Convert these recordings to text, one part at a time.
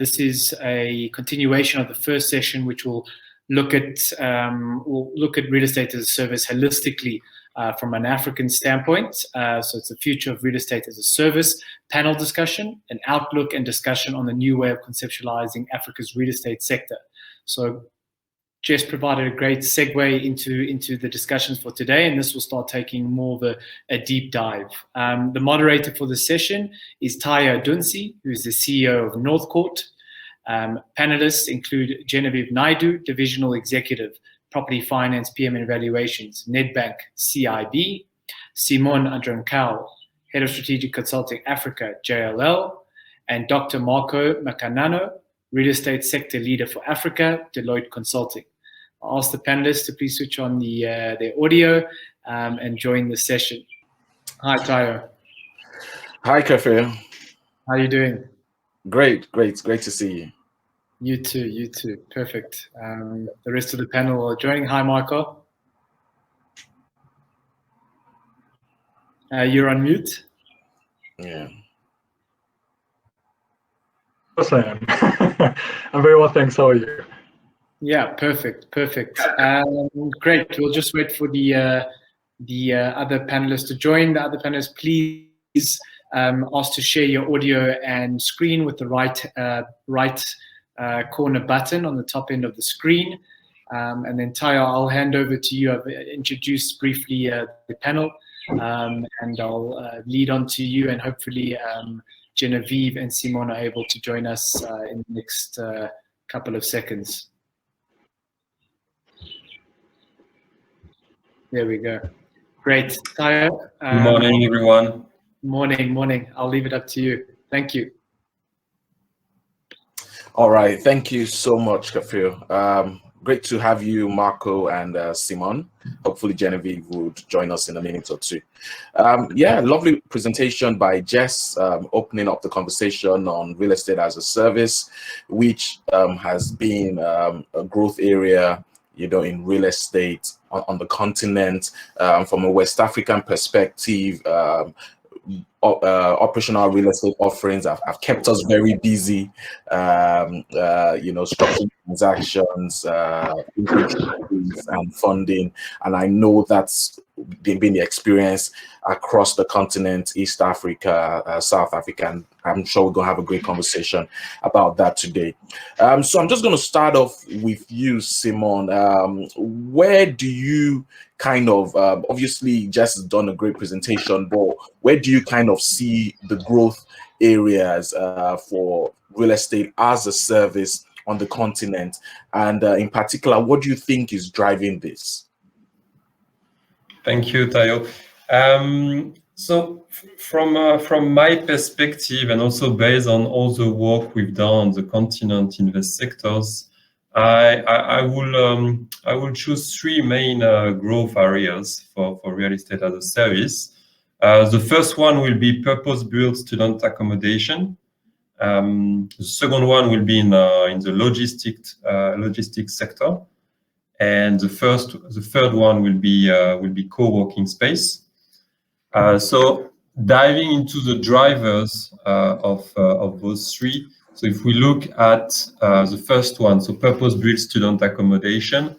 This is a continuation of the first session, which will look at real estate as a service holistically from an African standpoint. So it's the future of real estate as a service, panel discussion, an outlook and discussion on the new way of conceptualizing Africa's real estate sector. So Jess provided a great segue into the discussions for today, and this will start taking more of a deep dive. The moderator for the session is Tayo Dunsi, who is the CEO of Northcourt. Panelists include Genevieve Naidu, Divisional Executive, Property Finance, PM and Evaluations, Nedbank CIB, Simon Adrankau, Head of Strategic Consulting Africa, JLL, and Dr. Marco Macanano, Real Estate Sector Leader for Africa, Deloitte Consulting. I'll ask the panelists to please switch on their audio and join the session. Hi, Tayo. Hi, Kafir. How are you doing? Great to see you. You too. Perfect. The rest of the panel are joining. Hi, Marco. You're on mute. Yeah. Yes, I am. I'm very well, thanks. How are you? Yeah, perfect. Great. We'll just wait for the other panelists to join. The other panelists, please ask to share your audio and screen with the right corner button on the top end of the screen. And then Tayo, I'll hand over to you. I've introduced briefly the panel, and I'll lead on to you, and hopefully Genevieve and Simon are able to join us in the next couple of seconds. There we go. Great. Tayo. Good morning, everyone. Morning. I'll leave it up to you. Thank you. All right. Thank you so much, Kafir. Great to have you, Marco and Simon. Hopefully Genevieve would join us in a minute or two. Lovely presentation by Jess, opening up the conversation on real estate as a service, which has been a growth area, in real estate on the continent. From a West African perspective, operational real estate offerings have kept us very busy, structuring transactions, and funding. And I know that's been the experience across the continent, East Africa, South Africa, and I'm sure we're going to have a great conversation about that today. So I'm just going to start off with you, Simon. Where do you kind of, obviously Jess has done a great presentation, but where do you kind of see the growth areas for real estate as a service on the continent? And in particular, what do you think is driving this? Thank you, Tayo. So from my perspective, and also based on all the work we've done on the continent in the sectors, I will choose three main growth areas for real estate as a service. The first one will be purpose-built student accommodation. The second one will be in the logistics sector, and the third one will be co-working space. So diving into the drivers of those three. So if we look at the first one, so purpose-built student accommodation,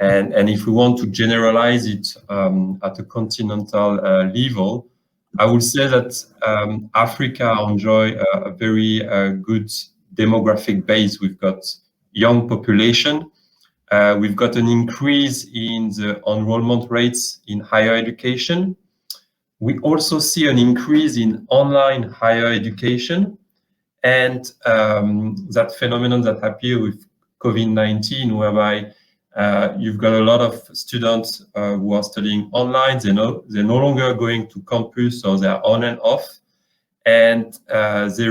and if we want to generalize it at a continental level, I would say that Africa enjoy a very good demographic base. We've got young population. We've got an increase in the enrollment rates in higher education. We also see an increase in online higher education, and that phenomenon that appeared with COVID-19, whereby you've got a lot of students who are studying online. They're no longer going to campus, or they're on and off. And we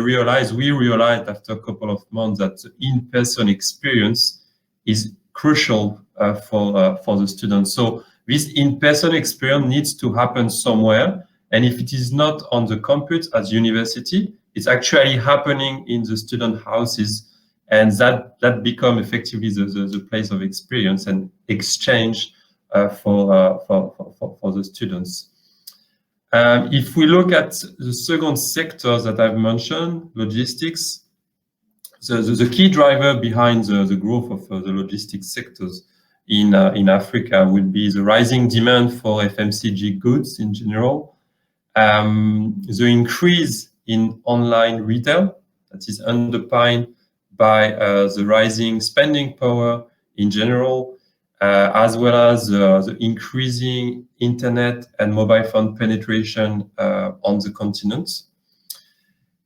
realized after a couple of months that the in-person experience is crucial for the students. So this in-person experience needs to happen somewhere. And if it is not on the campus at university, it's actually happening in the student houses. And that become effectively the place of experience and exchange for the students. If we look at the second sector that I've mentioned, logistics, the key driver behind the growth of the logistics sectors in Africa will be the rising demand for FMCG goods in general, the increase in online retail that is underpinned by the rising spending power in general, as well as the increasing internet and mobile phone penetration on the continent.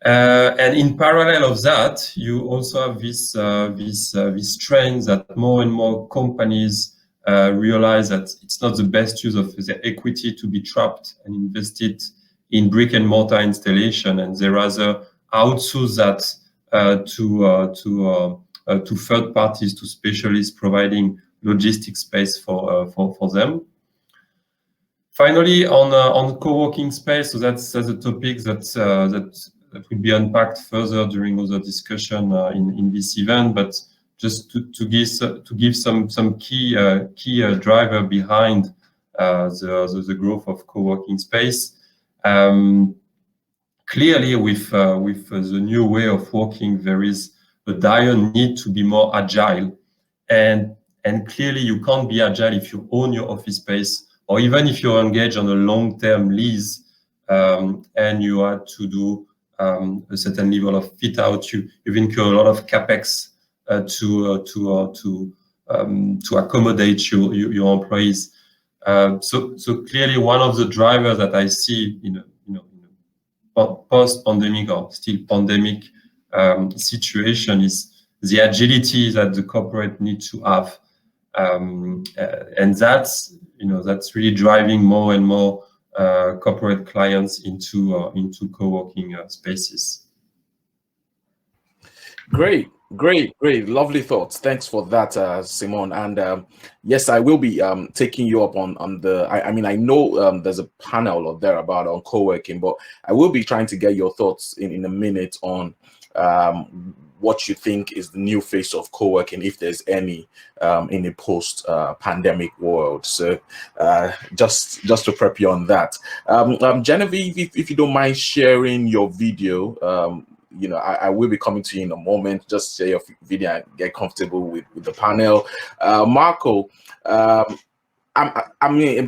And in parallel of that, you also have this trend that more and more companies realize that it's not the best use of their equity to be trapped and invested in brick and mortar installation, and they rather outsource that to third parties, to specialists providing logistic space for them. Finally, on co-working space, so that's a topic that will be unpacked further during other discussion in this event. But just to give some key driver behind the growth of co-working space. Clearly, with the new way of working, there is a dire need to be more agile, and clearly you can't be agile if you own your office space, or even if you're engaged on a long-term lease and you are to do a certain level of fit out. You've incurred a lot of capex to accommodate your employees. So clearly, one of the drivers that I see in post-pandemic or still pandemic situation is the agility that the corporate need to have, and that's really driving more and more corporate clients into co-working spaces. Great, lovely thoughts. Thanks for that, Simon. And yes, I will be taking you up on the. I mean, I know there's a panel or thereabout on co-working, but I will be trying to get your thoughts in a minute on what you think is the new face of co-working, if there's any, in a post-pandemic world. So just to prep you on that. Genevieve, if you don't mind sharing your video, I will be coming to you in a moment. Just share your video and get comfortable with the panel. Marco, I'm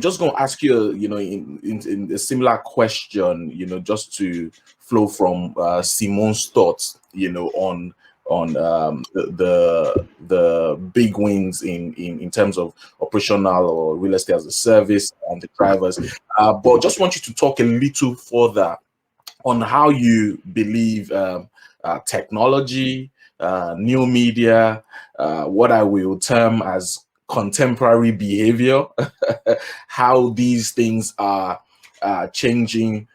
just going to ask you, in a similar question, just to flow from Simon's thoughts, on the big wins in terms of operational or real estate as a service and the drivers. But just want you to talk a little further on how you believe technology, new media, what I will term as contemporary behavior, how these things are changing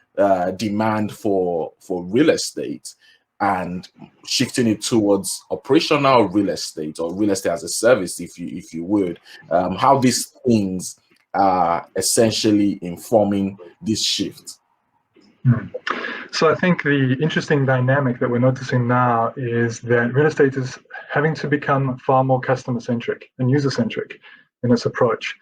demand for real estate and shifting it towards operational real estate or real estate as a service, if you would, how these things are essentially informing this shift. So I think the interesting dynamic that we're noticing now is that real estate is having to become far more customer-centric and user-centric in its approach.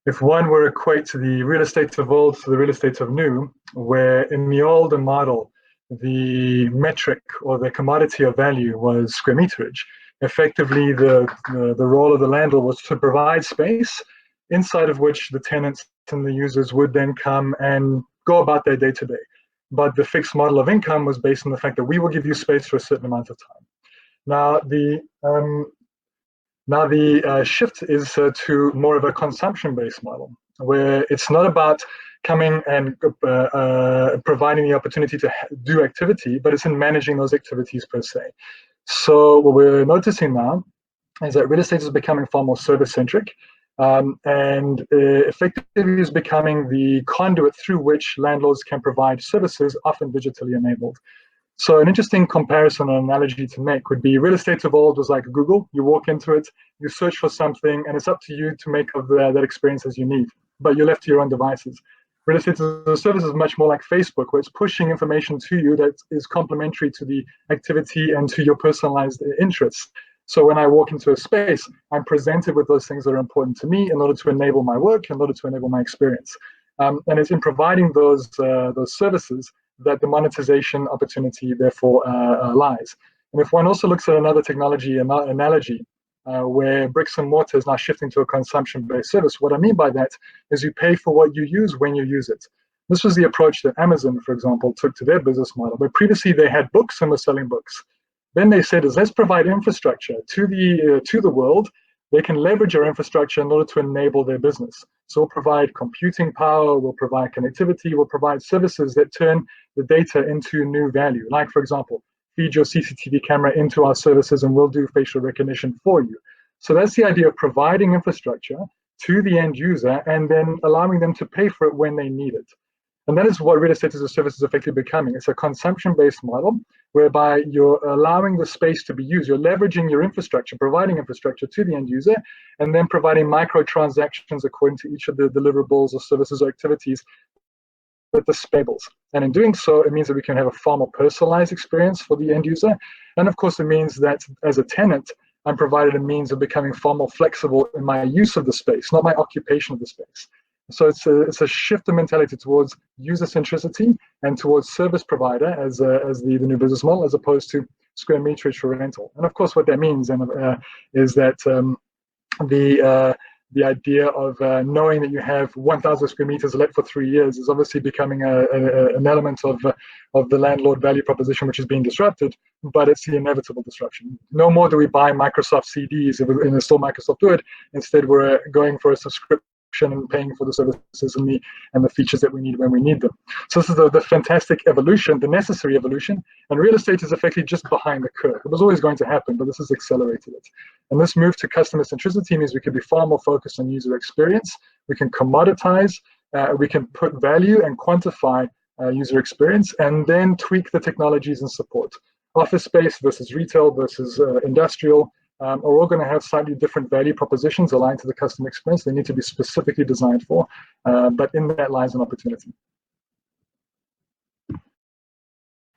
If one were to equate the real estate of old to the real estate of new, where in the older model, the metric or the commodity of value was square meterage, effectively the role of the landlord was to provide space inside of which the tenants and the users would then come and go about their day-to-day. But the fixed model of income was based on the fact that we will give you space for a certain amount of time. Now the shift is to more of a consumption-based model, where it's not about coming and providing the opportunity to do activity, but it's in managing those activities per se. So what we're noticing now is that real estate is becoming far more service-centric, and effectively is becoming the conduit through which landlords can provide services, often digitally enabled. So an interesting comparison or analogy to make would be real estate of old was like Google. You walk into it, you search for something, and it's up to you to make of that experience as you need, but you're left to your own devices. Real estate as a service is much more like Facebook, where it's pushing information to you that is complementary to the activity and to your personalized interests. So when I walk into a space, I'm presented with those things that are important to me in order to enable my work, in order to enable my experience. And it's in providing those services that the monetization opportunity therefore lies. And if one also looks at another technology analogy, where bricks and mortar is now shifting to a consumption-based service, what I mean by that is you pay for what you use when you use it. This was the approach that Amazon, for example, took to their business model, where previously they had books and were selling books. Then they said, let's provide infrastructure to the world. They can leverage our infrastructure in order to enable their business. So we'll provide computing power, we'll provide connectivity, we'll provide services that turn the data into new value. Like, for example, feed your CCTV camera into our services and we'll do facial recognition for you. So that's the idea of providing infrastructure to the end user and then allowing them to pay for it when they need it. And that is what real estate as a service is effectively becoming. It's a consumption-based model whereby you're allowing the space to be used. You're leveraging your infrastructure, providing infrastructure to the end user, and then providing microtransactions according to each of the deliverables or services or activities that the spables. And in doing so, it means that we can have a far more personalized experience for the end user. And of course, it means that as a tenant, I'm provided a means of becoming far more flexible in my use of the space, not my occupation of the space. So it's a shift in mentality towards user centricity and towards service provider as the new business model, as opposed to square meterage for rental. And of course, what that means is that the idea of knowing that you have 1,000 square meters let for 3 years is obviously becoming an element of the landlord value proposition, which is being disrupted, but it's the inevitable disruption. No more do we buy Microsoft CDs and install Microsoft Word. Instead, we're going for a subscription and paying for the services and the features that we need when we need them. So this is the fantastic evolution, the necessary evolution, and real estate is effectively just behind the curve. It was always going to happen, but this has accelerated it. And this move to customer centricity means we can be far more focused on user experience. We can commoditize, we can put value and quantify user experience, and then tweak the technologies and support. Office space versus retail versus industrial, are all going to have slightly different value propositions aligned to the customer experience. They need to be specifically designed for, but in that lies an opportunity.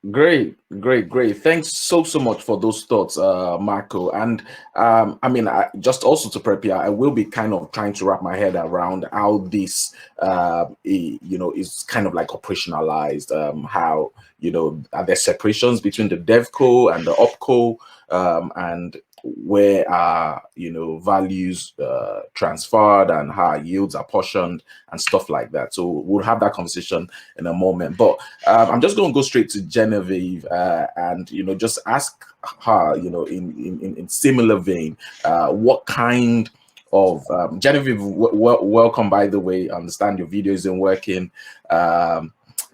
Great. Thanks so much for those thoughts, Marco. And I mean, just also to prep here, I will be kind of trying to wrap my head around how this, is kind of like operationalized. How, are there separations between the DevCo and the OpCo, and where are values transferred and how yields are portioned and stuff like that. So we'll have that conversation in a moment, but I'm just going to go straight to Genevieve and just ask her in similar vein, what kind of Genevieve, welcome, by the way. I understand your video isn't working.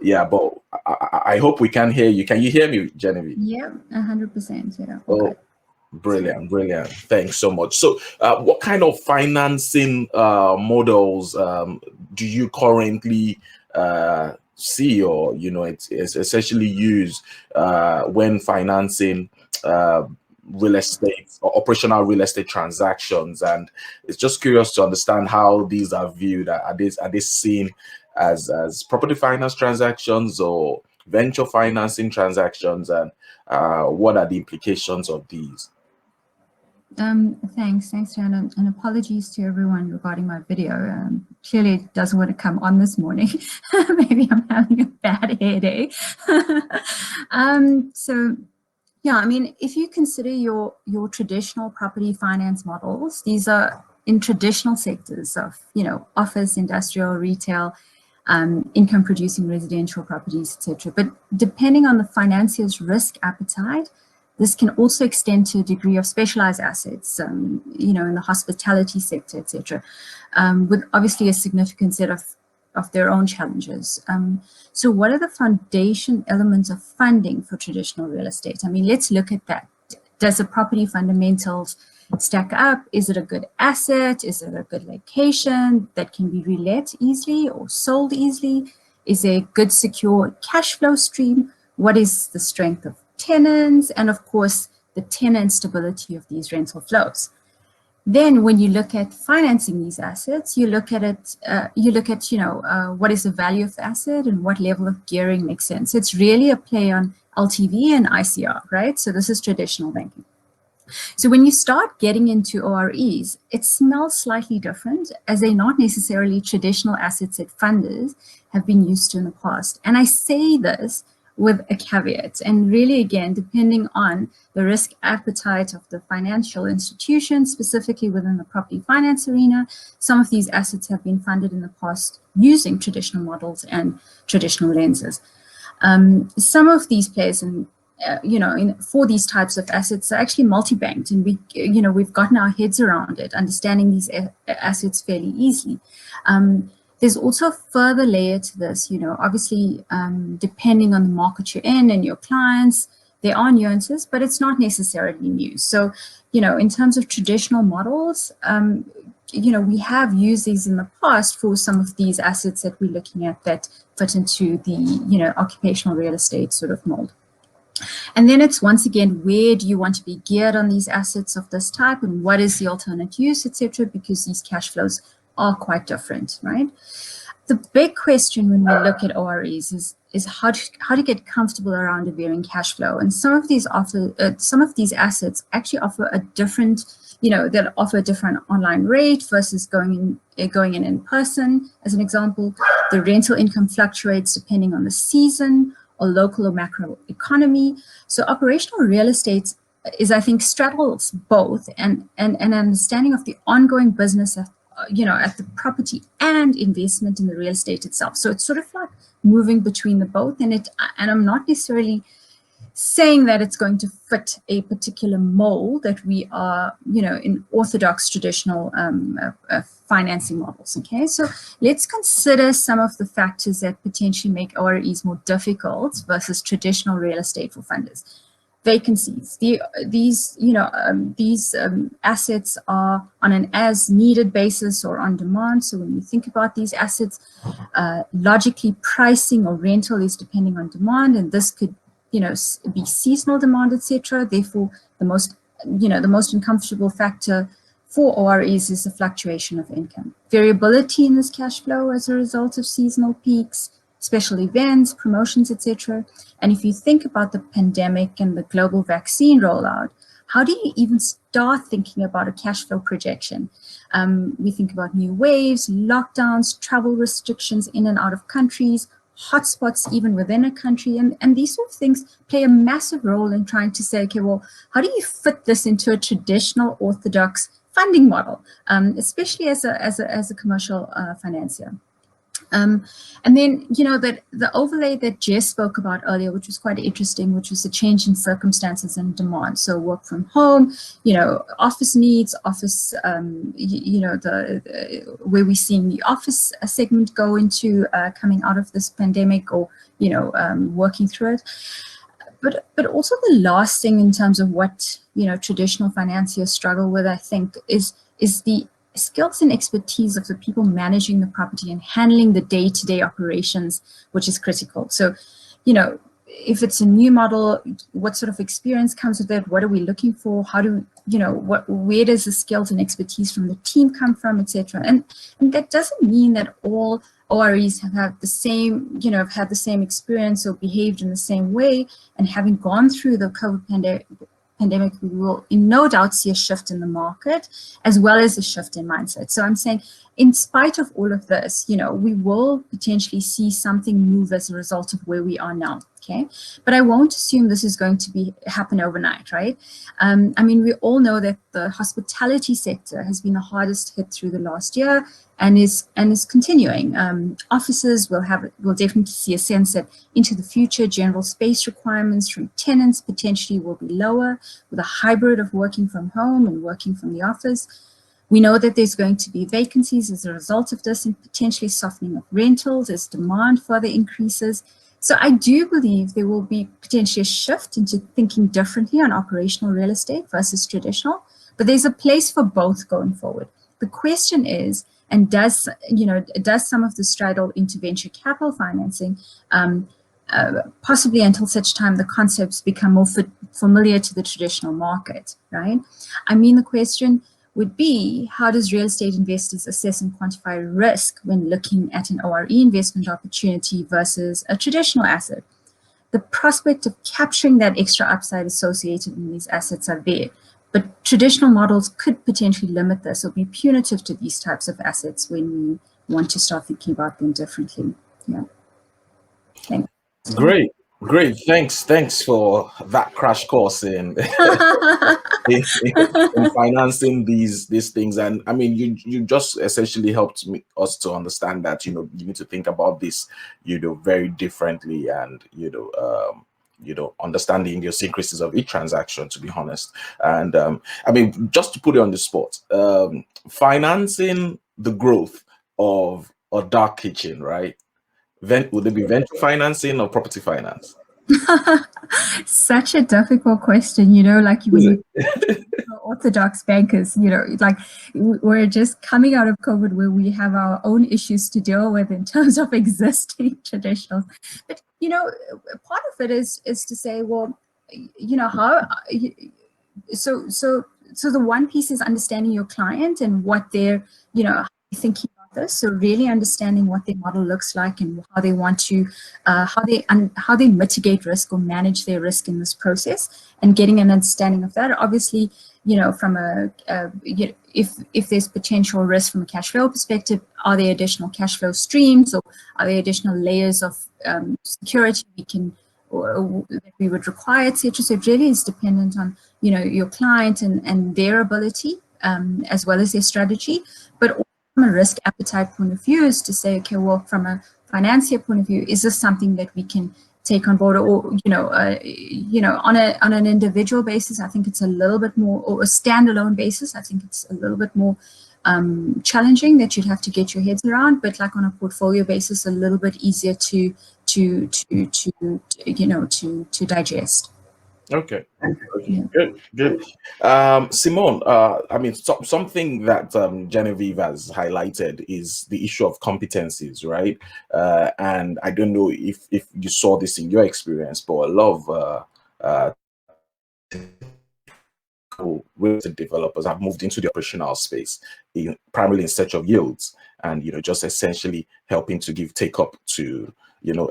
Yeah, but I hope we can hear you. Can you hear me, Genevieve? Yeah, 100%. Yeah. Oh, brilliant. Thanks so much. So what kind of financing models do you currently see, or it's essentially used when financing real estate or operational real estate transactions? And it's just curious to understand how these are viewed. Are they seen as property finance transactions or venture financing transactions, and what are the implications of these? Thanks, Jan, and apologies to everyone regarding my video. Clearly it doesn't want to come on this morning. Maybe I'm having a bad hair day. So yeah, I mean, if you consider your traditional property finance models, these are in traditional sectors of, office, industrial, retail, income producing residential properties, etc. But depending on the financier's risk appetite, this can also extend to a degree of specialized assets, in the hospitality sector, etc., with obviously a significant set of their own challenges. So what are the foundation elements of funding for traditional real estate? I mean, let's look at that. Does the property fundamentals stack up? Is it a good asset? Is it a good location that can be relet easily or sold easily? Is there a good secure cash flow stream? What is the strength of tenants, and of course the tenant stability of these rental flows? Then when you look at financing these assets, you look at it, what is the value of the asset and what level of gearing makes sense. It's really a play on LTV and ICR, right? So this is traditional banking. So when you start getting into OREs, it smells slightly different, as they're not necessarily traditional assets that funders have been used to in the past. And I say this with a caveat. And really, again, depending on the risk appetite of the financial institution, specifically within the property finance arena, some of these assets have been funded in the past using traditional models and traditional lenses. Some of these players, and for these types of assets, are actually multi-banked, and we've gotten our heads around it, understanding these assets fairly easily. There's also a further layer to this, obviously, depending on the market you're in and your clients, there are nuances, but it's not necessarily new. So, in terms of traditional models, we have used these in the past for some of these assets that we're looking at that fit into the, occupational real estate sort of mold. And then it's, once again, where do you want to be geared on these assets of this type, and what is the alternate use, etc., because these cash flows are quite different, right? The big question when we look at OREs is how to get comfortable around a varying cash flow. And some of these assets actually offer a different, they'll offer a different online rate versus going in person. As an example, the rental income fluctuates depending on the season or local or macro economy. So operational real estate is, I think, straddles both, and an understanding of the ongoing business of, at the property and investment in the real estate itself. So it's sort of like moving between the both, and I'm not necessarily saying that it's going to fit a particular mold that we are, in orthodox traditional financing models. Okay, so let's consider some of the factors that potentially make OREs more difficult versus traditional real estate for funders. Vacancies. These assets are on an as-needed basis or on demand. So when you think about these assets, logically pricing or rental is depending on demand, and this could, be seasonal demand, etc. Therefore, the most uncomfortable factor for OREs is the fluctuation of income. Variability in this cash flow as a result of seasonal peaks, special events, promotions, etc. And if you think about the pandemic and the global vaccine rollout, how do you even start thinking about a cash flow projection? We think about new waves, lockdowns, travel restrictions in and out of countries, hotspots even within a country, and these sort of things play a massive role in trying to say, okay, well, how do you fit this into a traditional orthodox funding model, especially as a commercial financier? And then, that the overlay that Jess spoke about earlier, which was quite interesting, which was the change in circumstances and demand. So work from home, office needs, office, where we're seeing the office segment go into coming out of this pandemic, or, working through it. But also the last thing in terms of what, traditional financiers struggle with, I think, is the skills and expertise of the people managing the property and handling the day-to-day operations, which is critical. So, if it's a new model, what sort of experience comes with it? What are we looking for? How do, where does the skills and expertise from the team come from, etc. And that doesn't mean that all OREs have had the same, have had the same experience or behaved in the same way. And having gone through the COVID pandemic, we will no doubt see a shift in the market as well as a shift in mindset. So I'm saying, in spite of all of this, we will potentially see something move as a result of where we are now. Okay, but I won't assume this is going to happen overnight, right? We all know that the hospitality sector has been the hardest hit through the last year, and is continuing. Offices will definitely see a sense that into the future, general space requirements from tenants potentially will be lower, with a hybrid of working from home and working from the office. We know that there's going to be vacancies as a result of this, and potentially softening of rentals as demand further increases. So I do believe there will be potentially a shift into thinking differently on operational real estate versus traditional, but there's a place for both going forward. The question is, and does some of the straddle into venture capital financing, possibly until such time the concepts become more familiar to the traditional market, right? The question would be, how does real estate investors assess and quantify risk when looking at an ORE investment opportunity versus a traditional asset? The prospect of capturing that extra upside associated in these assets are there, but traditional models could potentially limit this or be punitive to these types of assets when we want to start thinking about them differently. Yeah. Thanks. Great. Great, thanks for that crash course in financing these things. And I mean, you just essentially helped us to understand that you need to think about this very differently, and understand the idiosyncrasies of each transaction, to be honest. And I mean, just to put it on the spot, financing the growth of a dark kitchen, right? Would it be venture financing or property finance? Such a difficult question, like when you orthodox bankers, like we're just coming out of COVID where we have our own issues to deal with in terms of existing traditionals. But, part of it is to say, well, how, so the one piece is understanding your client and what they're, thinking about this. So really understanding what their model looks like and how they want to, how they mitigate risk or manage their risk in this process, and getting an understanding of that. Obviously, from if there's potential risk from a cash flow perspective, are there additional cash flow streams, or are there additional layers of security that we would require, etc. So it really is dependent on your client and their ability, as well as their strategy. But from a risk appetite point of view is to say, okay, well, from a financier point of view, is this something that we can take on board, or on an individual basis? I think it's a little bit more, or a standalone basis, I think it's a little bit more challenging, that you'd have to get your heads around. But like on a portfolio basis, a little bit easier to digest. Okay. Yeah. Good. Simone, I mean, something that Genevieve has highlighted is the issue of competencies, right? And I don't know if you saw this in your experience, but a lot of real estate developers have moved into the operational space, primarily in search of yields, and just essentially helping to give take up to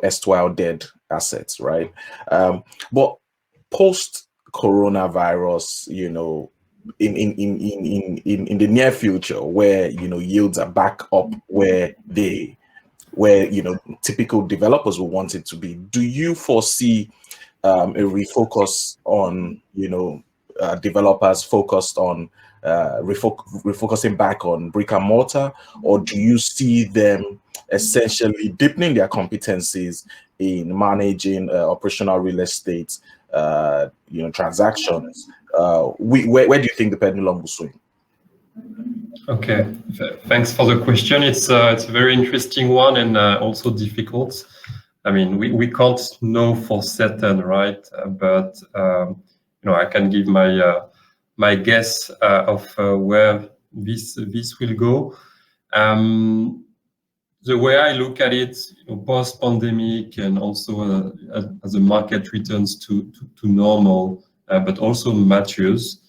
erstwhile dead assets, right? But post coronavirus, in the near future, where yields are back up where typical developers will want it to be, do you foresee a refocus on developers focused on refocusing back on brick and mortar, or do you see them essentially deepening their competencies in managing operational real estate transactions? Where do you think the pendulum will swing? Okay, thanks for the question. It's a very interesting one, and also difficult. I mean, we can't know for certain, right? But I can give my guess of where this will go. The way I look at it, post-pandemic, and also as the market returns to normal, but also matures,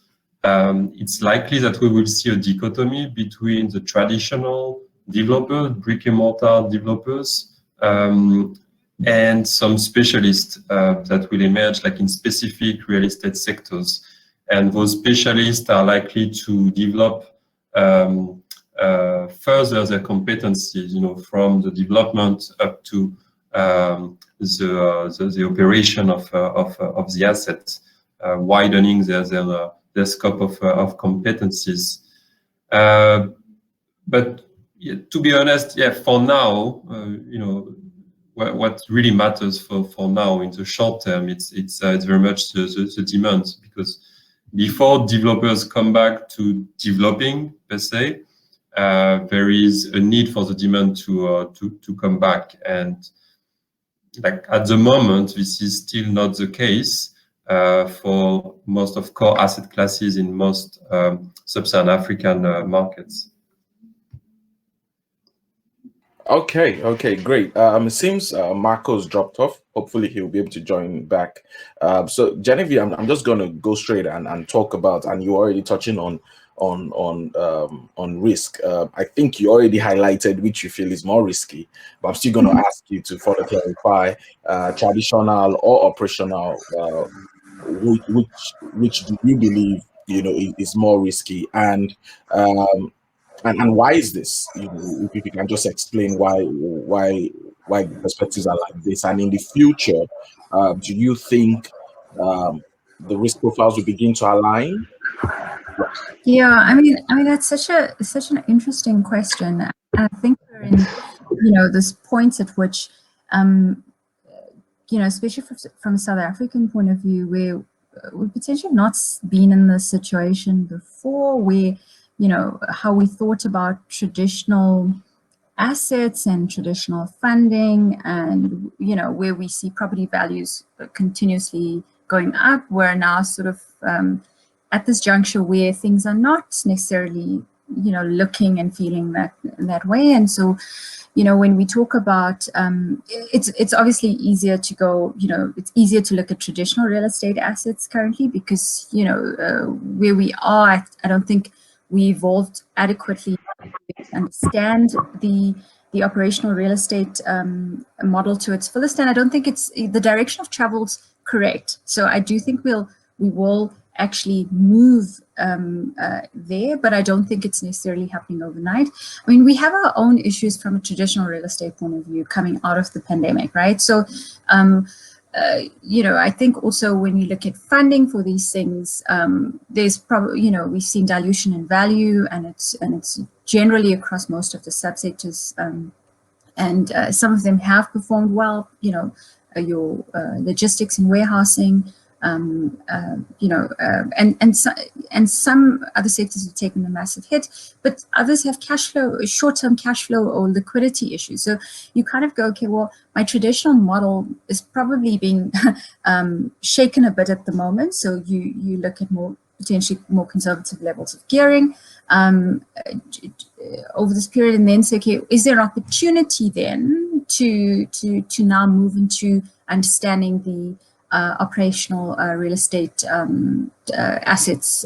it's likely that we will see a dichotomy between the traditional developers, brick-and-mortar developers, and some specialists that will emerge, like in specific real estate sectors. And those specialists are likely to develop further their competencies, from the development up to the operation of the assets, widening their scope of competencies. But to be honest, for now, what really matters for now in the short term, it's very much the demand, because before developers come back to developing per se, there is a need for the demand to come back. And like at the moment, this is still not the case for most of core asset classes in most sub-Saharan African markets. Okay, great. It seems Marco's dropped off. Hopefully he'll be able to join back. So Genevieve, I'm just going to go straight and talk about, and you're already touching on risk. I think you already highlighted which you feel is more risky, but I'm still going to ask you to further clarify traditional or operational. Which do you believe is more risky, and why is this? If you can just explain why why the perspectives are like this? And in the future, do you think the risk profiles will begin to align? Yeah, I mean that's such an interesting question. And I think we're in, this point at which, especially from a South African point of view, where we potentially not been in this situation before, where, how we thought about traditional assets and traditional funding, and where we see property values continuously going up. We're now sort of at this juncture where things are not necessarily looking and feeling that way. And so when we talk about it's obviously easier to go, it's easier to look at traditional real estate assets currently, because where we are, I don't think we evolved adequately to understand the operational real estate model to its fullest, and I don't think it's the direction of travel's correct. So I do think we will actually move there, but I don't think it's necessarily happening overnight. I mean, we have our own issues from a traditional real estate point of view coming out of the pandemic, right? So I think also when you look at funding for these things, there's probably, we've seen dilution in value, and it's generally across most of the subsectors, and some of them have performed well. Your logistics and warehousing, and some other sectors have taken a massive hit, but others have short-term cash flow or liquidity issues. So you kind of go, okay, well, my traditional model is probably being shaken a bit at the moment. So you look at potentially more conservative levels of gearing over this period, and then say, okay, is there an opportunity then to now move into understanding the operational real estate assets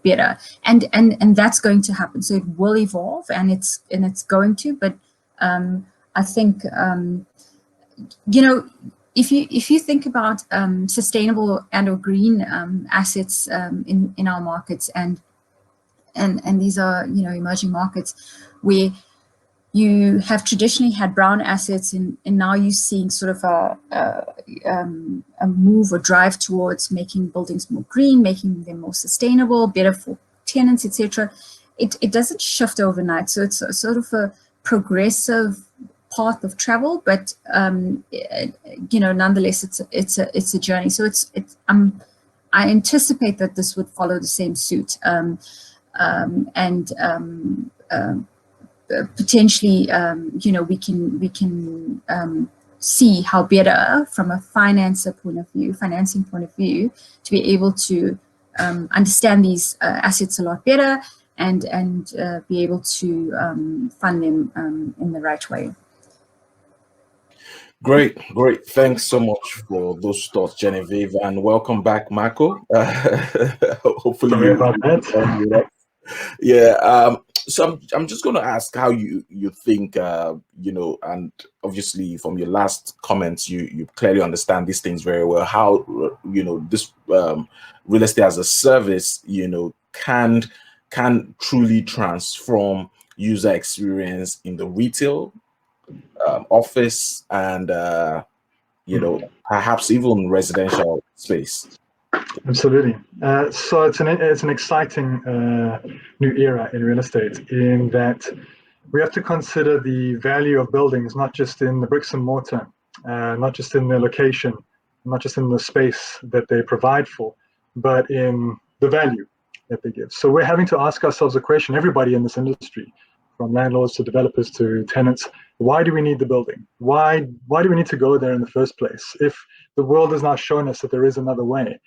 better, and that's going to happen. So it will evolve, and it's going to. But I think if you think about sustainable and/or green assets in our markets, and these are emerging markets where you have traditionally had brown assets, and now you're seeing sort of a move or drive towards making buildings more green, making them more sustainable, better for tenants, etc. It doesn't shift overnight, so it's a sort of a progressive path of travel, but nonetheless, it's a journey. So I anticipate that this would follow the same suit, potentially, we can see how better from a financing point of view, to be able to understand these assets a lot better, and be able to fund them in the right way. Great. Thanks so much for those thoughts, Genevieve, and welcome back, Marco. Hopefully, sorry about that. Yeah. So I'm just going to ask how you think, and obviously from your last comments, you clearly understand these things very well. How this real estate as a service, can truly transform user experience in the retail, office, and perhaps even residential space. Absolutely. So it's an exciting new era in real estate, in that we have to consider the value of buildings, not just in the bricks and mortar, not just in their location, not just in the space that they provide for, but in the value that they give. So we're having to ask ourselves a question, everybody in this industry, from landlords to developers to tenants: why do we need the building? Why do we need to go there in the first place if the world has now shown us that there is another way?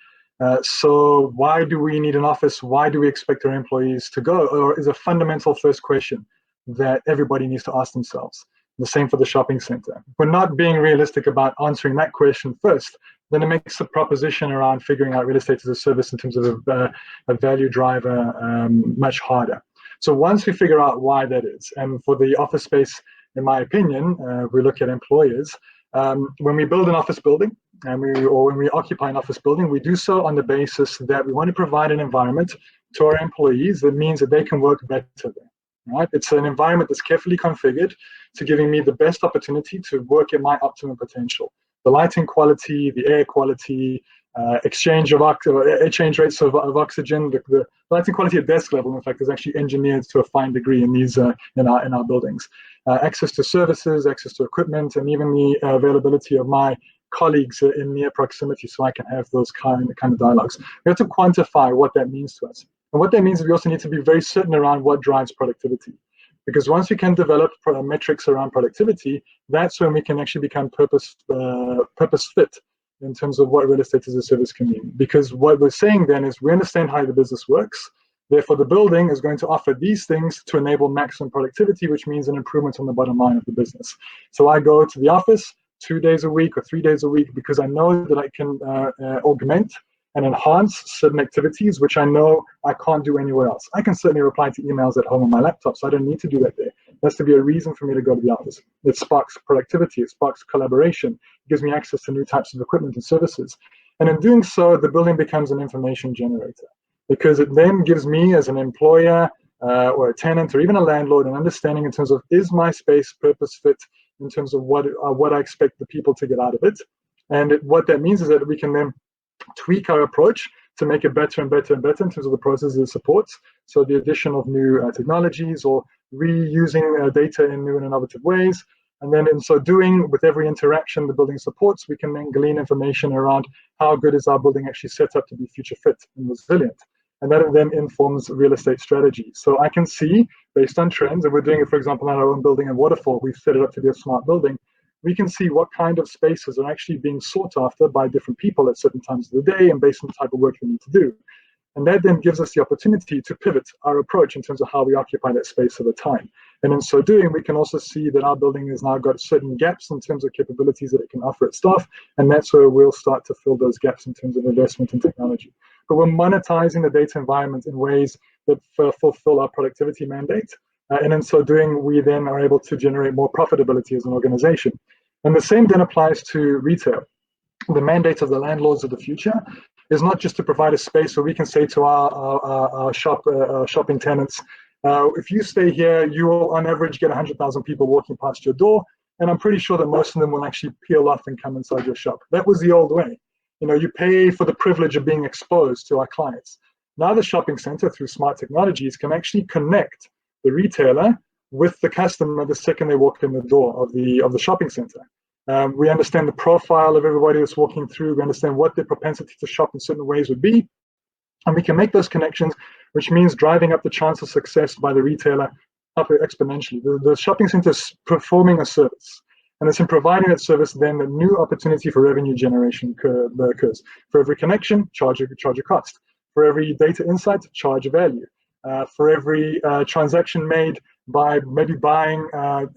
So why do we need an office? Why do we expect our employees to go? Or is a fundamental first question that everybody needs to ask themselves. The same for the shopping center. If we're not being realistic about answering that question first, then it makes the proposition around figuring out real estate as a service in terms of a value driver much harder. So once we figure out why that is, and for the office space, in my opinion, we look at employers. When we build an office building, or when we occupy an office building, we do so on the basis that we want to provide an environment to our employees that means that they can work better there. right? It's an environment that's carefully configured to giving me the best opportunity to work at my optimum potential. The lighting quality, the air quality, exchange rates of oxygen, the lighting quality at desk level, in fact, is actually engineered to a fine degree in these in our buildings. Access to services, access to equipment, and even the availability of my colleagues in near proximity, so I can have those kind of dialogues. We have to quantify what that means to us. And what that means is we also need to be very certain around what drives productivity. Because once we can develop metrics around productivity, that's when we can actually become purpose fit in terms of what real estate as a service can mean. Because what we're saying then is we understand how the business works. Therefore, the building is going to offer these things to enable maximum productivity, which means an improvement on the bottom line of the business. So I go to the office 2 days a week or 3 days a week because I know that I can augment and enhance certain activities which I know I can't do anywhere else. I can certainly reply to emails at home on my laptop, so I don't need to do that there. There has to be a reason for me to go to the office. It sparks productivity, it sparks collaboration, it gives me access to new types of equipment and services. And in doing so, the building becomes an information generator, because it then gives me as an employer or a tenant or even a landlord an understanding in terms of, is my space purpose fit in terms of what I expect the people to get out of it. And what that means is that we can then tweak our approach to make it better and better and better in terms of the processes it supports. So the addition of new technologies or reusing data in new and innovative ways. And then in so doing, with every interaction the building supports, we can then glean information around how good is our building actually set up to be future fit and resilient. And that then informs real estate strategy. So I can see, based on trends, and we're doing it, for example, in our own building in Waterfall, we've set it up to be a smart building. We can see what kind of spaces are actually being sought after by different people at certain times of the day and based on the type of work we need to do. And that then gives us the opportunity to pivot our approach in terms of how we occupy that space at a time. And in so doing, we can also see that our building has now got certain gaps in terms of capabilities that it can offer its staff. And that's where we'll start to fill those gaps in terms of investment in technology. But we're monetizing the data environment in ways that fulfill our productivity mandate. And in so doing, we then are able to generate more profitability as an organization. And the same then applies to retail. The mandate of the landlords of the future is not just to provide a space where we can say to our shopping tenants, if you stay here, you will on average get 100,000 people walking past your door. And I'm pretty sure that most of them will actually peel off and come inside your shop. That was the old way. You know, you pay for the privilege of being exposed to our clients. Now the shopping center, through smart technologies, can actually connect the retailer with the customer the second they walk in the door of the shopping center. We understand the profile of everybody that's walking through. We understand what their propensity to shop in certain ways would be. And we can make those connections, which means driving up the chance of success by the retailer up exponentially. The shopping center is performing a service. And it's in providing that service then that new opportunity for revenue generation occurs. For every connection, charge a cost. For every data insight, charge a value. For every transaction made by maybe buying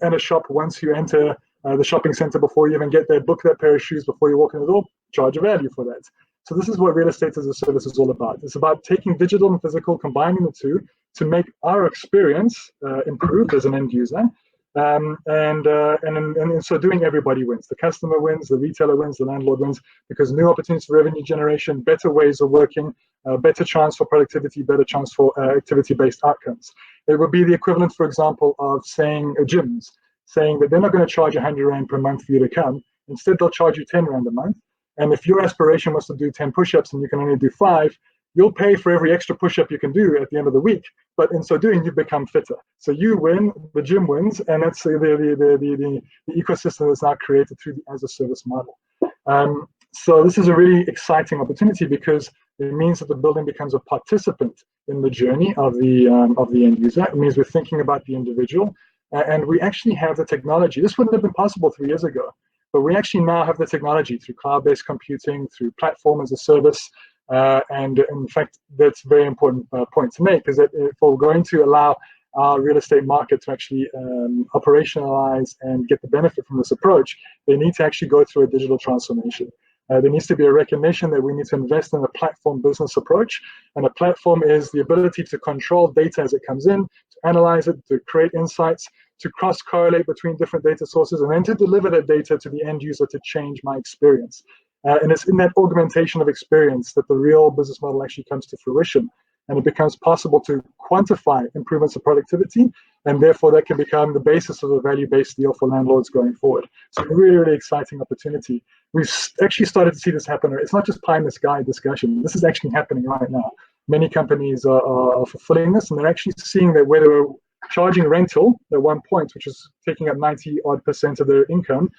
at a shop once you enter the shopping center before you even get there, book that pair of shoes before you walk in the door, charge a value for that. So this is what real estate as a service is all about. It's about taking digital and physical, combining the two to make our experience improved as an end user. And in so doing, everybody wins. The customer wins, the retailer wins, the landlord wins, because new opportunities for revenue generation, better ways of working, better chance for productivity, better chance for activity-based outcomes. It would be the equivalent, for example, of saying gyms, saying that they're not going to charge 100 Rand per month for you to come. Instead, they'll charge you 10 Rand a month. And if your aspiration was to do 10 push-ups and you can only do 5, you'll pay for every extra push-up you can do at the end of the week. But in so doing, you become fitter. So you win, the gym wins, and that's the ecosystem that's now created through the as-a-service model. So this is a really exciting opportunity because it means that the building becomes a participant in the journey of the end user. It means we're thinking about the individual, and we actually have the technology. This wouldn't have been possible 3 years ago, but we actually now have the technology through cloud-based computing, through platform as a service. And in fact, that's a very important point to make, is that if we're going to allow our real estate market to actually operationalize and get the benefit from this approach, they need to actually go through a digital transformation. There needs to be a recognition that we need to invest in a platform business approach. And a platform is the ability to control data as it comes in, to analyze it, to create insights, to cross-correlate between different data sources, and then to deliver that data to the end user to change my experience. And it's in that augmentation of experience that the real business model actually comes to fruition. And it becomes possible to quantify improvements of productivity, and therefore that can become the basis of a value-based deal for landlords going forward. So really, really exciting opportunity. We've actually started to see this happen. It's not just pie in the sky discussion. This is actually happening right now. Many companies are fulfilling this, and they're actually seeing that where they were charging rental at one point, which is taking up 90% of their income,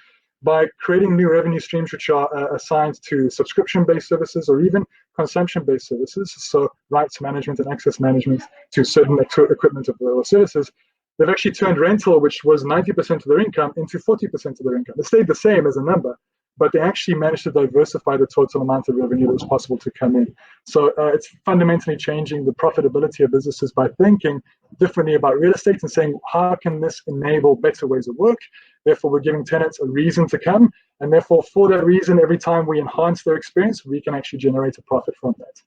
by creating new revenue streams which are assigned to subscription-based services or even consumption-based services, so rights management and access management to certain equipment or services, they've actually turned rental, which was 90% of their income, into 40% of their income. It stayed the same as a number, but they actually managed to diversify the total amount of revenue that was possible to come in. So it's fundamentally changing the profitability of businesses by thinking differently about real estate and saying, how can this enable better ways of work? Therefore, we're giving tenants a reason to come. And therefore, for that reason, every time we enhance their experience, we can actually generate a profit from that.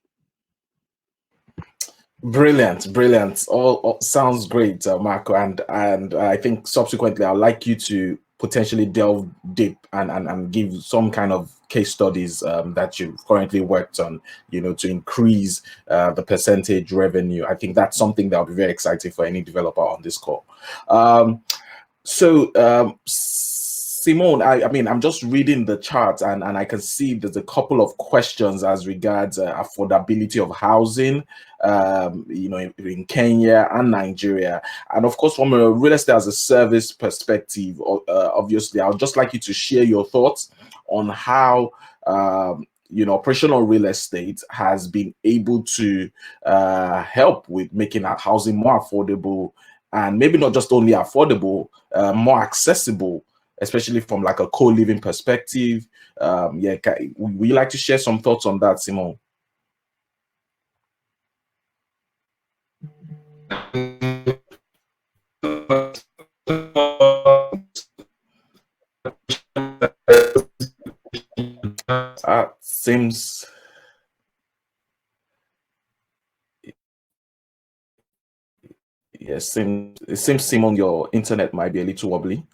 Brilliant, brilliant. All sounds great, Marco. And I think subsequently, I'd like you to potentially delve deep and give some kind of case studies that you've currently worked on, to increase the percentage revenue. I think that's something that will be very exciting for any developer on this call. Simone, I mean, I'm just reading the chart and I can see there's a couple of questions as regards affordability of housing, in Kenya and Nigeria. And of course, from a real estate as a service perspective, obviously, I would just like you to share your thoughts on how, operational real estate has been able to help with making our housing more affordable, and maybe not just only affordable, more accessible, especially from like a co-living perspective. Would you like to share some thoughts on that, Simone? It seems, Simone, your internet might be a little wobbly.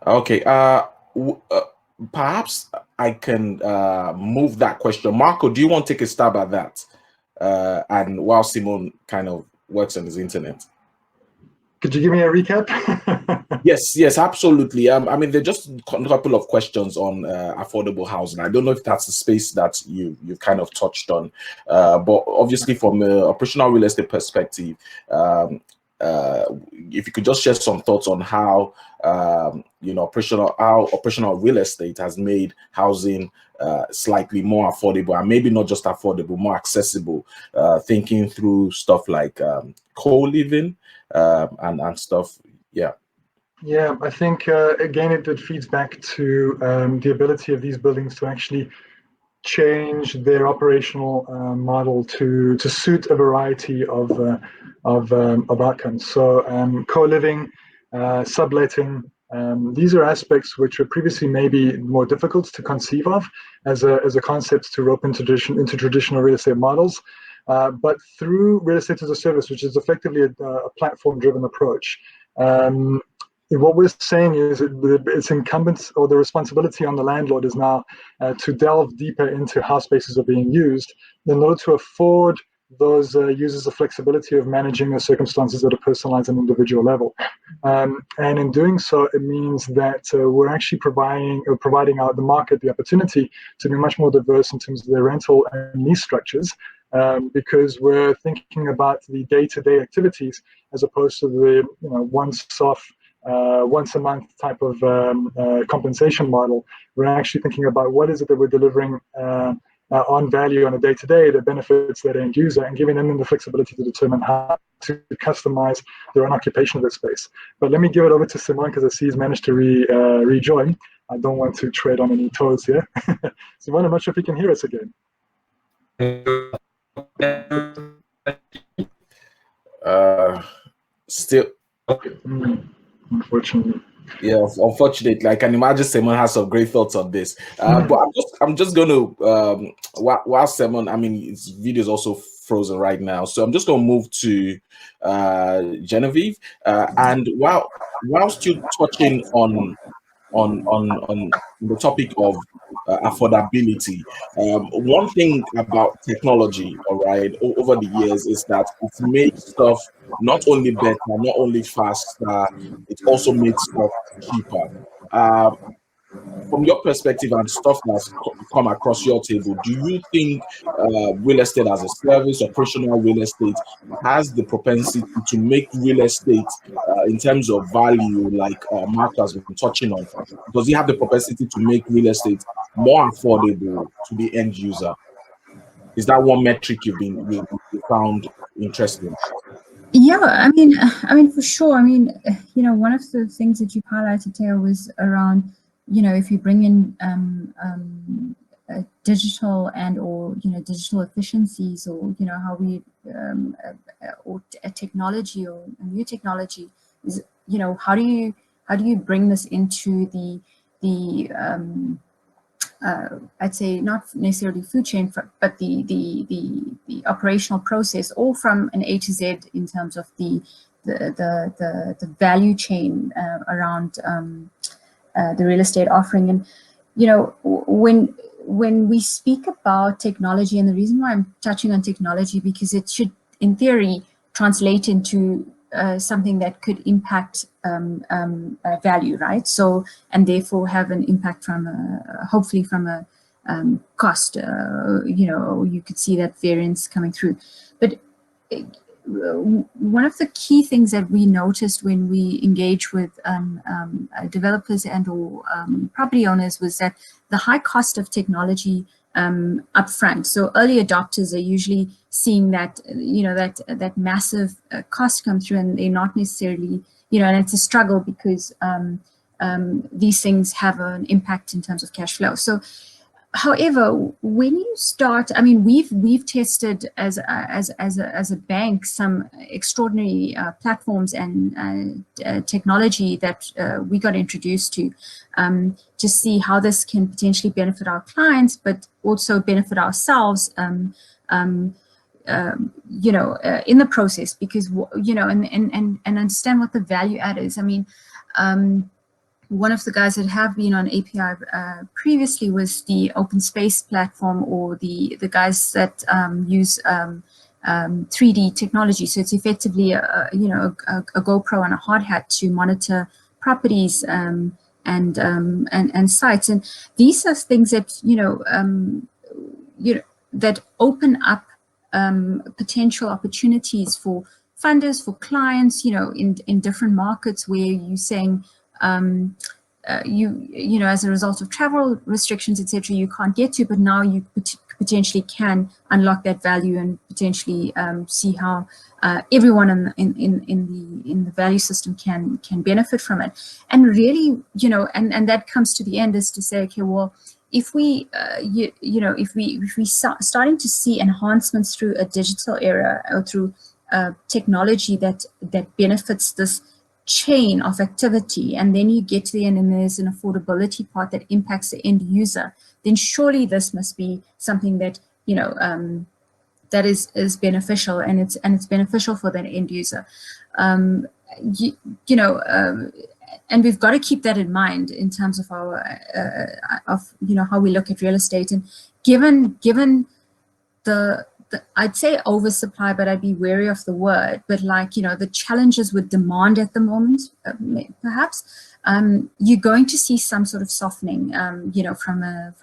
Okay, perhaps I can move that question. Marco, do you want to take a stab at that? And while Simone kind of works on his internet. Could you give me a recap? Yes, absolutely. I mean, there are just a couple of questions on affordable housing. I don't know if that's the space that you've kind of touched on, but obviously from an operational real estate perspective, if you could just share some thoughts on how operational real estate has made housing slightly more affordable, and maybe not just affordable, more accessible, thinking through stuff like co-living and stuff. Yeah, I think again it feeds back to the ability of these buildings to actually change their operational model to suit a variety of outcomes. So co-living, subletting, these are aspects which were previously maybe more difficult to conceive of as a concept to rope into traditional real estate models. But through real estate as a service, which is effectively a platform-driven approach, what we're saying is it's incumbent, or the responsibility on the landlord is now to delve deeper into how spaces are being used in order to afford those users the flexibility of managing their circumstances at a personalized and individual level. And in doing so, it means that we're actually providing out the market the opportunity to be much more diverse in terms of their rental and lease structures, because we're thinking about the day-to-day activities as opposed to the once a month type of compensation model. We're actually thinking about what is it that we're delivering on value on a day-to-day that benefits that end user, and giving them the flexibility to determine how to customize their own occupation of their space. But let me give it over to Simone, because I see he's managed to rejoin. I don't want to tread on any toes here. Simone, I'm not sure if you can hear us again. Still. Unfortunately. Yeah, unfortunately, I can imagine Simon has some great thoughts on this. But I'm just going to, while Simon, I mean, his video is also frozen right now. So I'm just going to move to Genevieve. And whilst you're touching on the topic of affordability, one thing about technology, all right, over the years is that it's made stuff not only better, not only faster, it also made stuff cheaper. From your perspective and stuff that's come across your table, do you think real estate as a service, operational real estate, has the propensity to make real estate in terms of value, like Mark has been touching on? Does it have the propensity to make real estate more affordable to the end user? Is that one metric you found interesting? Yeah, I mean, for sure. I mean, one of the things that you highlighted, Teo, was around, if you bring in digital or digital efficiencies, or how we or a technology or a new technology is, how do you bring this into the I'd say not necessarily food chain, but the operational process, all from an A to Z in terms of the value chain around the real estate offering. And when we speak about technology, and the reason why I'm touching on technology, because it should, in theory, translate into something that could impact value, right? So, and therefore have an impact from hopefully from a cost. You could see that variance coming through. But one of the key things that we noticed when we engage with developers or property owners was that the high cost of technology upfront. So early adopters are usually seeing that that massive cost come through, and they're not necessarily, and it's a struggle because these things have an impact in terms of cash flow. So, however, when you start, I mean, we've tested as a bank some extraordinary platforms and technology that we got introduced to see how this can potentially benefit our clients, but also benefit ourselves. In the process, because and understand what the value add is. I mean, one of the guys that have been on API previously was the open space platform, or the guys that use 3D technology. So it's effectively a GoPro and a hard hat to monitor properties and sites. And these are things that that open up potential opportunities for funders, for clients, in different markets where you're saying, as a result of travel restrictions, etc., you can't get to, but now you potentially can unlock that value and potentially see how everyone in the value system can benefit from it. And really, and that comes to the end, is to say, okay, well, if we starting to see enhancements through a digital era or through technology that benefits this chain of activity, and then you get to the end and there's an affordability part that impacts the end user, then surely this must be something that that is beneficial, and it's beneficial for that end user. And we've got to keep that in mind in terms of our how we look at real estate. And given the I'd say oversupply, but I'd be wary of the word, but the challenges with demand at the moment, perhaps, you're going to see some sort of softening, from a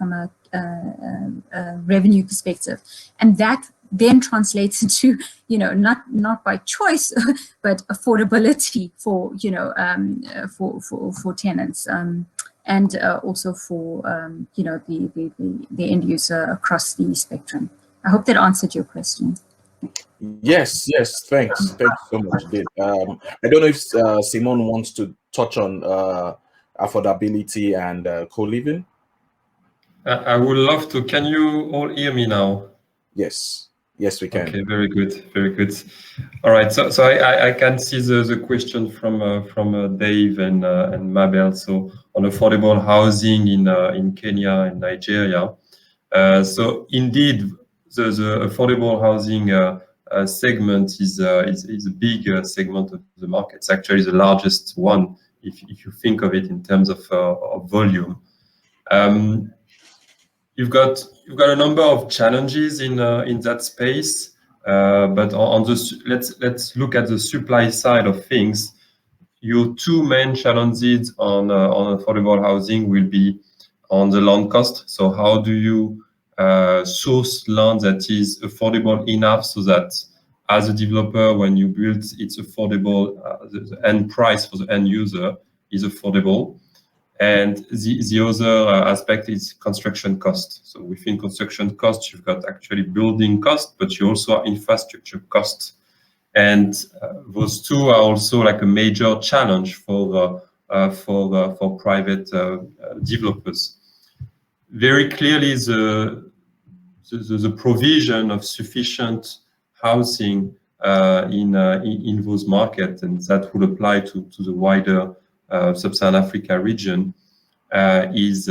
revenue perspective, and that then translates into, not by choice, but affordability for tenants, and also for the end user across the spectrum. I hope that answered your question. Yes, thanks so much, Dave. I don't know if Simone wants to touch on affordability and co-living. I would love to. Can you all hear me now? Yes, we can. Okay, very good. All right, so I can see the question from Dave and Mabel. So on affordable housing in Kenya and Nigeria. So indeed, the affordable housing segment is a big segment of the market. It's actually the largest one if you think of it in terms of volume. You've got a number of challenges in that space, but let's look at the supply side of things. Your two main challenges on affordable housing will be on the land cost. So how do you source land that is affordable enough so that as a developer, when you build, it's affordable, the end price for the end user is affordable. And the other aspect is construction cost. So within construction cost, you've got actually building cost, but you also have infrastructure cost. And those two are also like a major challenge for private developers. Very clearly, the provision of sufficient housing in those markets, and that would apply to the wider Sub-Saharan Africa region, is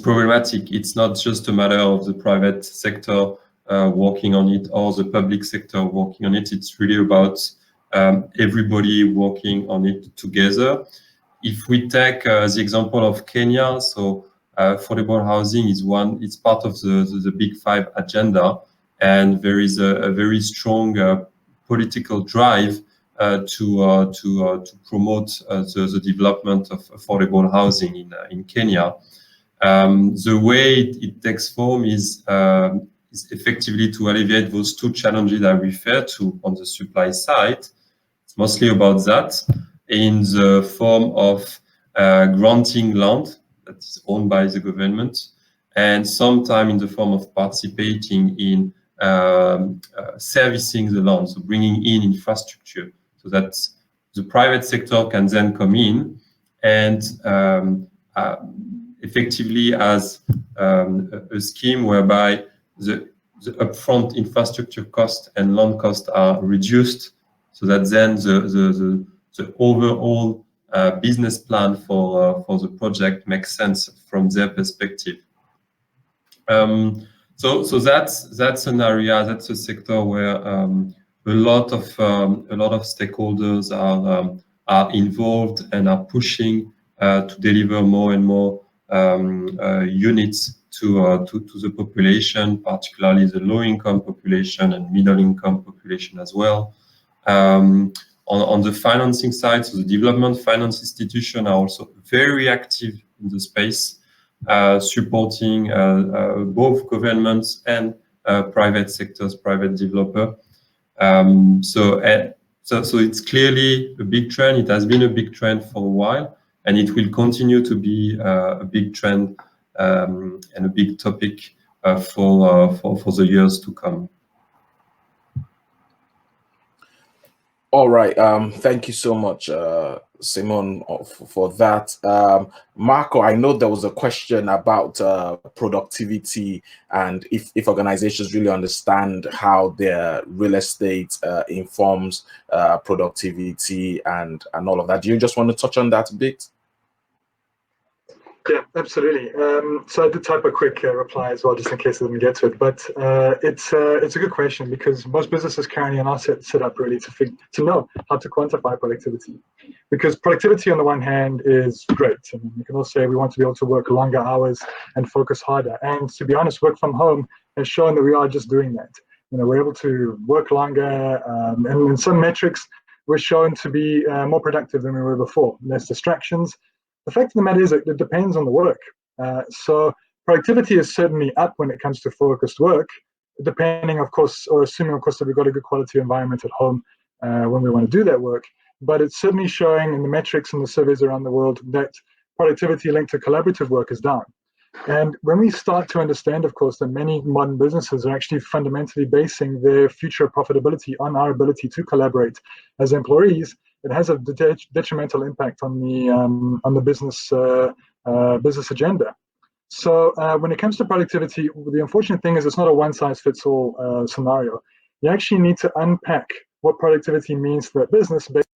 problematic. It's not just a matter of the private sector working on it or the public sector working on it. It's really about everybody working on it together. If we take the example of Kenya, so affordable housing is it's part of the Big Five agenda, and there is a very strong political drive to promote the development of affordable housing in Kenya. The way it takes form is effectively to alleviate those two challenges I referred to on the supply side. It's mostly about that in the form of granting land that is owned by the government, and sometime in the form of participating in servicing the land, so bringing in infrastructure, so that the private sector can then come in and effectively as a scheme whereby the upfront infrastructure cost and land cost are reduced, so that then the overall business plan for the project makes sense from their perspective. So that's an area, that's a sector where a lot of stakeholders are involved and are pushing to deliver more and more units to the population, particularly the low-income population and middle-income population as well. On the financing side, so the development finance institutions are also very active in the space, supporting both governments and private sectors, private developer. So it's clearly a big trend. It has been a big trend for a while, and it will continue to be a big trend and a big topic for the years to come. All right. Thank you so much, Simon, for that. Marco, I know there was a question about productivity and if organizations really understand how their real estate informs productivity and all of that. Do you just want to touch on that a bit? Yeah, absolutely. So I did type a quick reply as well, just in case I didn't get to it. But it's a good question, because most businesses currently are not set up really to know how to quantify productivity. Because productivity on the one hand is great. I mean, you can all say we want to be able to work longer hours and focus harder. And to be honest, work from home has shown that we are just doing that. You know, we're able to work longer, and in some metrics, we're shown to be more productive than we were before. Less distractions. The fact of the matter is that it depends on the work. So productivity is certainly up when it comes to focused work, depending, of course, or assuming, of course, that we've got a good quality environment at home when we want to do that work. But it's certainly showing in the metrics and the surveys around the world that productivity linked to collaborative work is down. And when we start to understand, of course, that many modern businesses are actually fundamentally basing their future profitability on our ability to collaborate as employees, it has a detrimental impact on the business agenda. So when it comes to productivity, the unfortunate thing is it's not a one-size-fits-all scenario. You actually need to unpack what productivity means for a business based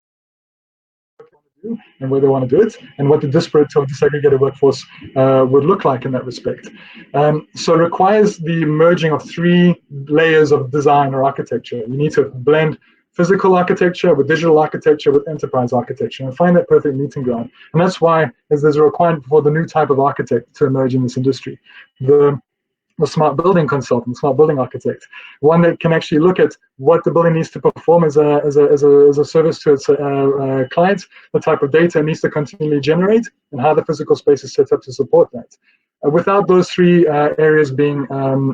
on work they want to do and where they want to do it, and what the disparate or disaggregated workforce would look like in that respect. So it requires the merging of 3 layers of design or architecture. You need to blend physical architecture with digital architecture with enterprise architecture and find that perfect meeting ground. And that's why there's a requirement for the new type of architect to emerge in this industry. The smart building consultant, smart building architect, one that can actually look at what the building needs to perform as a service to its clients, the type of data it needs to continually generate, and how the physical space is set up to support that. Without those 3 areas being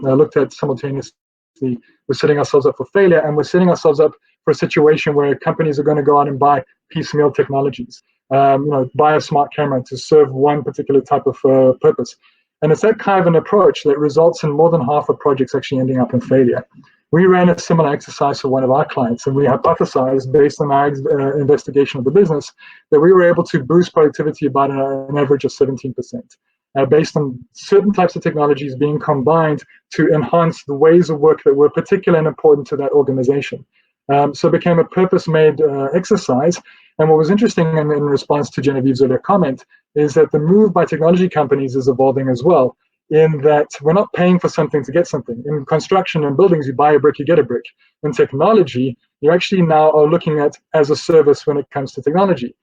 looked at simultaneously, we're setting ourselves up for failure, and we're setting ourselves up for a situation where companies are going to go out and buy piecemeal technologies, buy a smart camera to serve one particular type of purpose. And it's that kind of an approach that results in more than half of projects actually ending up in failure. We ran a similar exercise for one of our clients, and we hypothesized, based on our investigation of the business, that we were able to boost productivity about an average of 17%, based on certain types of technologies being combined to enhance the ways of work that were particular and important to that organization. So it became a purpose-made exercise. And what was interesting in response to Genevieve's earlier comment is that the move by technology companies is evolving as well, in that we're not paying for something to get something. In construction and buildings, you buy a brick, you get a brick. In technology, you actually now are looking at as a service when it comes to technology.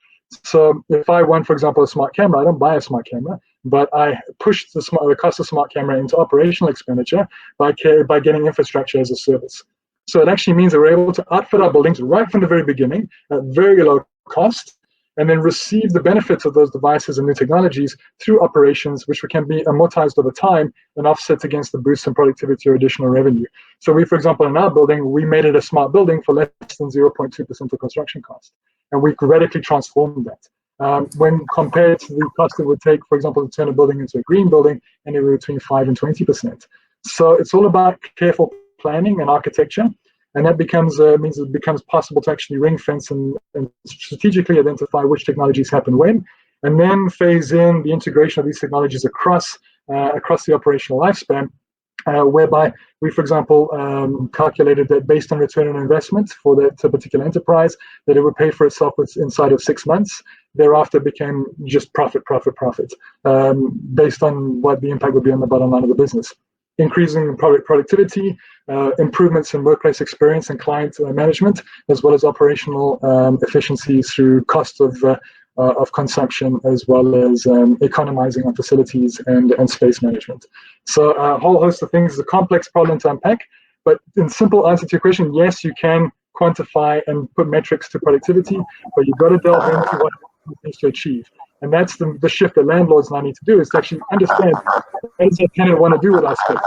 So if I want, for example, a smart camera, I don't buy a smart camera, but I push the cost of smart camera into operational expenditure by getting infrastructure as a service. So it actually means that we're able to outfit our buildings right from the very beginning at very low cost, and then receive the benefits of those devices and new technologies through operations, which can be amortized over time and offset against the boost in productivity or additional revenue. So we, for example, in our building, we made it a smart building for less than 0.2% of construction cost. And we radically transformed that. When compared to the cost it would take, for example, to turn a building into a green building, anywhere between 5 and 20%. So it's all about careful planning and architecture. And that means it becomes possible to actually ring fence and strategically identify which technologies happen when, and then phase in the integration of these technologies across the operational lifespan, whereby we, for example, calculated that based on return on investment for that particular enterprise, that it would pay for itself inside of 6 months. Thereafter became just profit, based on what the impact would be on the bottom line of the business. Increasing productivity, improvements in workplace experience and client management, as well as operational efficiencies through cost of consumption, as well as economizing on facilities and space management. So a whole host of things. It's a complex problem to unpack, but in simple answer to your question, yes, you can quantify and put metrics to productivity, but you've got to delve into what it needs to achieve. And that's the shift that landlords now need to do, is to actually understand what does a tenant want to do with our space.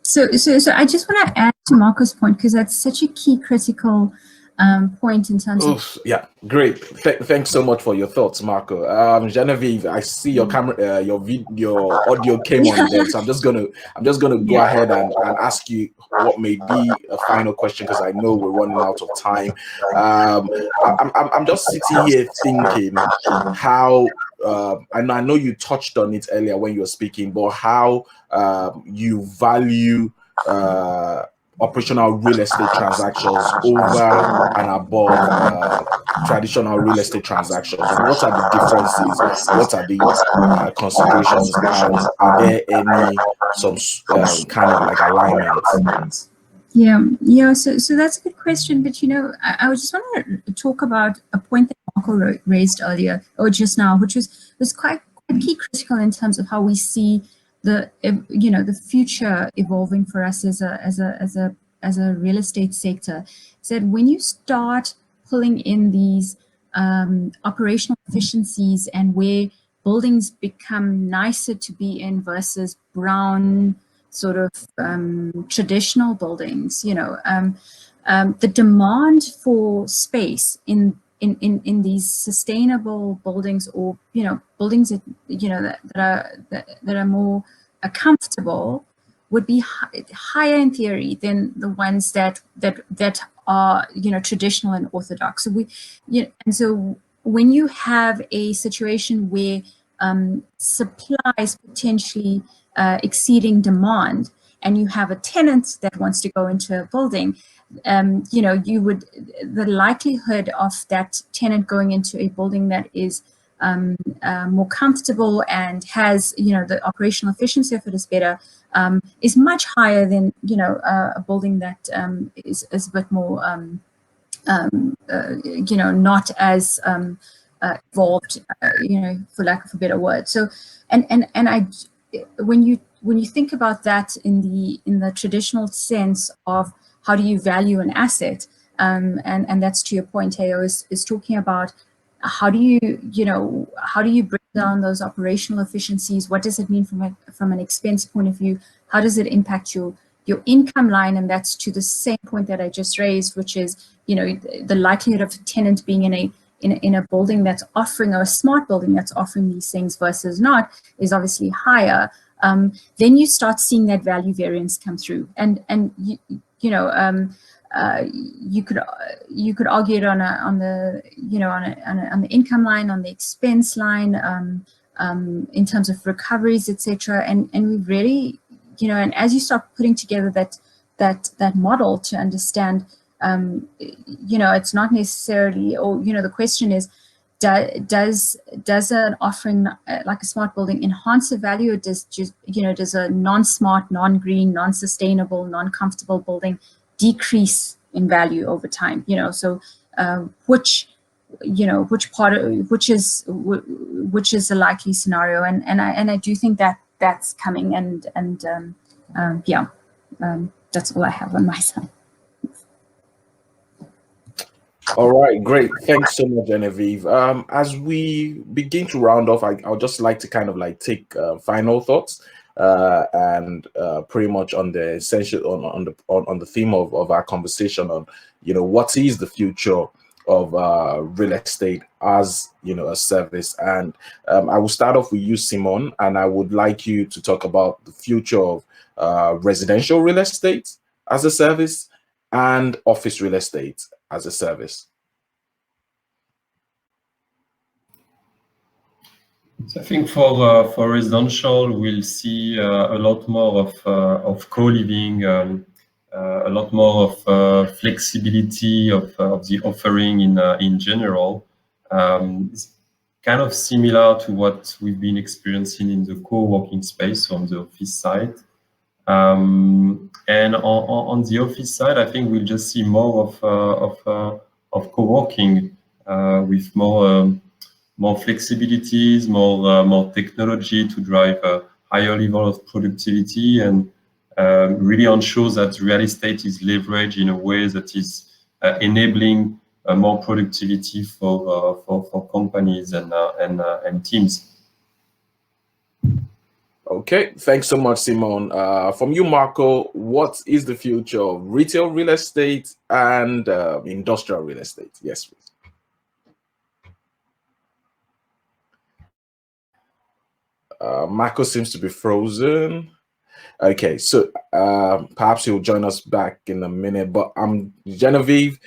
So I just want to add to Marco's point, because that's such a key critical point in terms of. Yeah, great. Thanks so much for your thoughts, Marco. Genevieve, I see your camera, your audio came on there, so I'm just gonna go ahead and ask you what may be a final question, because I know we're running out of time. I'm just sitting here thinking how and I know you touched on it earlier when you were speaking, but how you value operational real estate transactions over and above traditional real estate transactions. What are the differences? What are the considerations? And are there any some kind of like alignment? Yeah. So that's a good question. But I just want to talk about a point that Marco raised earlier, or just now, which was quite key critical in terms of how we see the future evolving for us as a real estate sector. Is that when you start pulling in these operational efficiencies and where buildings become nicer to be in versus brown sort of traditional buildings, the demand for space in these sustainable buildings, or buildings that are more comfortable, would be higher in theory than the ones that are traditional and orthodox. So when you have a situation where supply is potentially exceeding demand, and you have a tenant that wants to go into a building, the likelihood of that tenant going into a building that is more comfortable and has, the operational efficiency of it is better, is much higher than, a building that is a bit more, not as evolved, for lack of a better word. So, when you think about that in the traditional sense of how do you value an asset, and that's to your point, Teo, is talking about how do you break down those operational efficiencies? What does it mean from an expense point of view? How does it impact your income line? And that's to the same point that I just raised, which is, the likelihood of a tenant being in a building that's offering, or a smart building that's offering these things versus not, is obviously higher. Then you start seeing that value variance come through, and you could argue it on the income line, on the expense line, in terms of recoveries, etc. And we really, and as you start putting together that model to understand, it's not necessarily, or the question is, does an offering like a smart building enhance the value, or does a non-smart, non-green, non-sustainable, non-comfortable building decrease in value over time? So which is a likely scenario, and I do think that that's coming, and that's all I have on my side. All right, great. Thanks so much, Genevieve. As we begin to round off, I'll just like to kind of like take final thoughts and pretty much on the essential on the theme of our conversation on what is the future of real estate as a service. And I will start off with you, Simone, and I would like you to talk about the future of residential real estate as a service and office real estate as a service. So I think for residential, we'll see a lot more of co-living, a lot more of flexibility of the offering in general. It's kind of similar to what we've been experiencing in the co-working space on the office side. And on the office side, I think we'll just see more of co-working with more flexibilities, more technology to drive a higher level of productivity, and really ensures that real estate is leveraged in a way that is enabling more productivity for companies and teams. Okay, thanks so much, Simone. From you, Marco, what is the future of retail real estate and industrial real estate? Yes, please. Marco seems to be frozen. Okay, so perhaps he'll join us back in a minute. But Genevieve,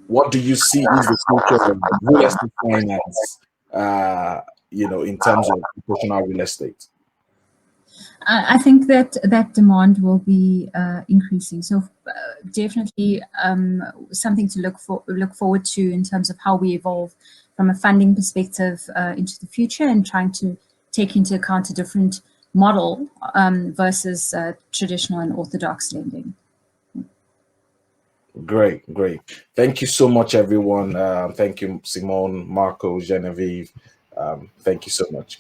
what do you see is the future of real estate finance? In terms of professional real estate? I think that demand will be increasing. So definitely something to look forward to in terms of how we evolve from a funding perspective into the future, and trying to take into account a different model versus traditional and orthodox lending. Great. Thank you so much, everyone. Thank you, Simone, Marco, Genevieve. Thank you so much.